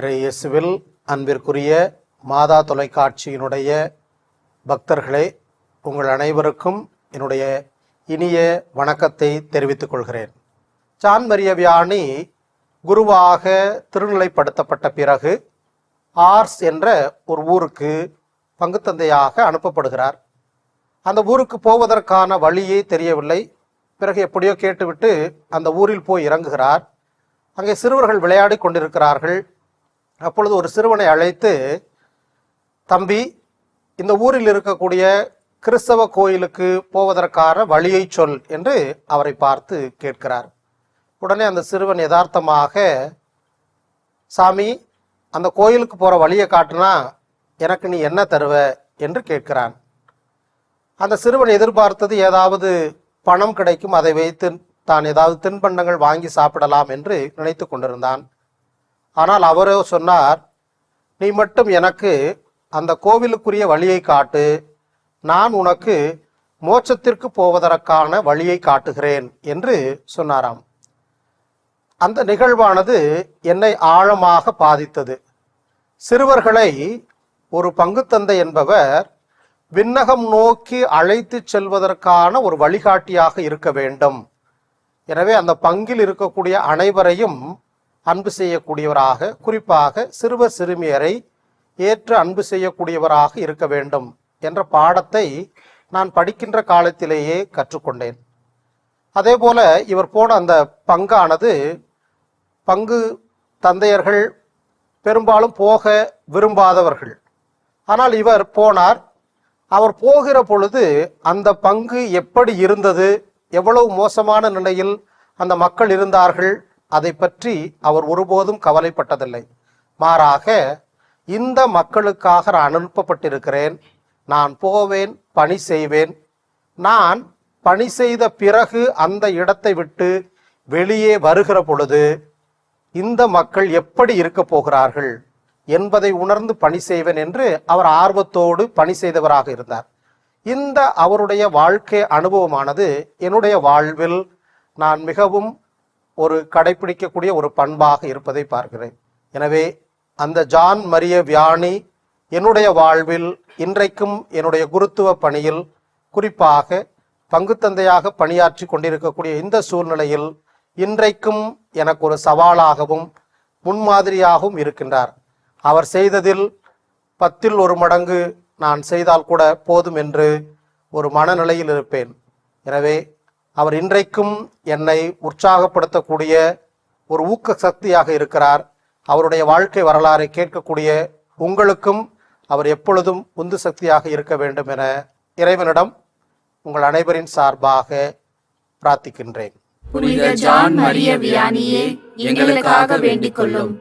இயேசுவில் அன்பிற்குரிய மாதா தொலைக்காட்சியினுடைய பக்தர்களே, உங்கள் அனைவருக்கும் என்னுடைய இனிய வணக்கத்தை தெரிவித்துக் கொள்கிறேன். ஜான் மரிய வியானி குருவாக திருநிலைப்படுத்தப்பட்ட பிறகு ஆர்ஸ் என்ற ஒரு ஊருக்கு பங்குத்தந்தையாக அனுப்பப்படுகிறார். அந்த ஊருக்கு போவதற்கான வழியே தெரியவில்லை. பிறகு எப்படியோ கேட்டுவிட்டு அந்த ஊரில் போய் இறங்குகிறார். அங்கே சிறுவர்கள் விளையாடி கொண்டிருக்கிறார்கள். அப்பொழுது ஒரு சிறுவனை அழைத்து, தம்பி, இந்த ஊரில் இருக்கக்கூடிய கிறிஸ்தவ கோயிலுக்கு போவதற்கான வழியை சொல் என்று அவரை பார்த்து கேட்கிறார். உடனே அந்த சிறுவன் யதார்த்தமாக, சாமி, அந்த கோயிலுக்கு போகிற வழியை காட்டுனா எனக்கு நீ என்ன தருவ என்று கேட்கிறான். அந்த சிறுவன் எதிர்பார்த்தது ஏதாவது பணம் கிடைக்கும், அதை வைத்து தான் ஏதாவது தின்பண்டங்கள் வாங்கி சாப்பிடலாம் என்று நினைத்து கொண்டிருந்தான். ஆனால் அவரோ சொன்னார், நீ மட்டும் எனக்கு அந்த கோவிலுக்குரிய வழியை காட்டு, நான் உனக்கு மோட்சத்திற்கு போவதற்கான வழியை காட்டுகிறேன் என்று சொன்னாராம். அந்த நிகழ்வானது என்னை ஆழமாக பாதித்தது. சிறுவர்களை ஒரு பங்குத்தந்தை என்பவர் விண்ணகம் நோக்கி அழைத்து செல்வதற்கான ஒரு வழிகாட்டியாக இருக்க வேண்டும். எனவே அந்த பங்கில் இருக்கக்கூடிய அனைவரையும் அன்பு செய்யக்கூடியவராக, குறிப்பாக சிறுவர் சிறுமியரை ஏற்று அன்பு செய்யக்கூடியவராக இருக்க வேண்டும் என்ற பாடத்தை நான் படிக்கின்ற காலத்திலேயே கற்றுக்கொண்டேன். அதே போல இவர் போன அந்த பங்கானது, பங்கு தந்தையர்கள் பெரும்பாலும் போக விரும்பாதவர்கள். ஆனால் இவர் போனார். அவர் போகிற பொழுது அந்த பங்கு எப்படி இருந்தது, எவ்வளவு மோசமான நிலையில் அந்த மக்கள் இருந்தார்கள், அதை பற்றி அவர் ஒருபோதும் கவலைப்பட்டதில்லை. மாறாக, இந்த மக்களுக்காக நான் அனுப்பப்பட்டிருக்கிறேன், நான் போவேன், பணி செய்வேன். நான் பணி செய்த பிறகு அந்த இடத்தை விட்டு வெளியே வருகிற பொழுது இந்த மக்கள் எப்படி இருக்க போகிறார்கள் என்பதை உணர்ந்து பணி செய்வேன் என்று அவர் ஆர்வத்தோடு பணி செய்தவராக இருந்தார். இந்த அவருடைய வாழ்க்கை அனுபவமானது என்னுடைய வாழ்வில் நான் மிகவும் ஒரு கடைபிடிக்கக்கூடிய ஒரு பண்பாக இருப்பதை பார்க்கிறேன். எனவே அந்த ஜான் மரிய வியானி என்னுடைய வாழ்வில் இன்றைக்கும் என்னுடைய குருத்துவ பணியில், குறிப்பாக பங்குத்தந்தையாக பணியாற்றி கொண்டிருக்கக்கூடிய இந்த சூழ்நிலையில் இன்றைக்கும் எனக்கு ஒரு சவாலாகவும் முன்மாதிரியாகவும் இருக்கின்றார். அவர் செய்ததில் 10ல் 1 மடங்கு நான் செய்தால் கூட போதும் என்று ஒரு மனநிலையில் இருப்பேன். எனவே அவர் இன்றைக்கும் என்னை உற்சாகப்படுத்தக்கூடிய ஒரு ஊக்க சக்தியாக இருக்கிறார். அவருடைய வாழ்க்கை வரலாறை கேட்கக்கூடிய உங்களுக்கும் அவர் எப்பொழுதும் உந்து சக்தியாக இருக்க வேண்டும் என இறைவனிடம் உங்கள் அனைவரின் சார்பாக பிரார்த்திக்கின்றேன். புனித ஜான் மரிய வியானியே, எங்களுக்காக வேண்டிக் கொள்ளும்.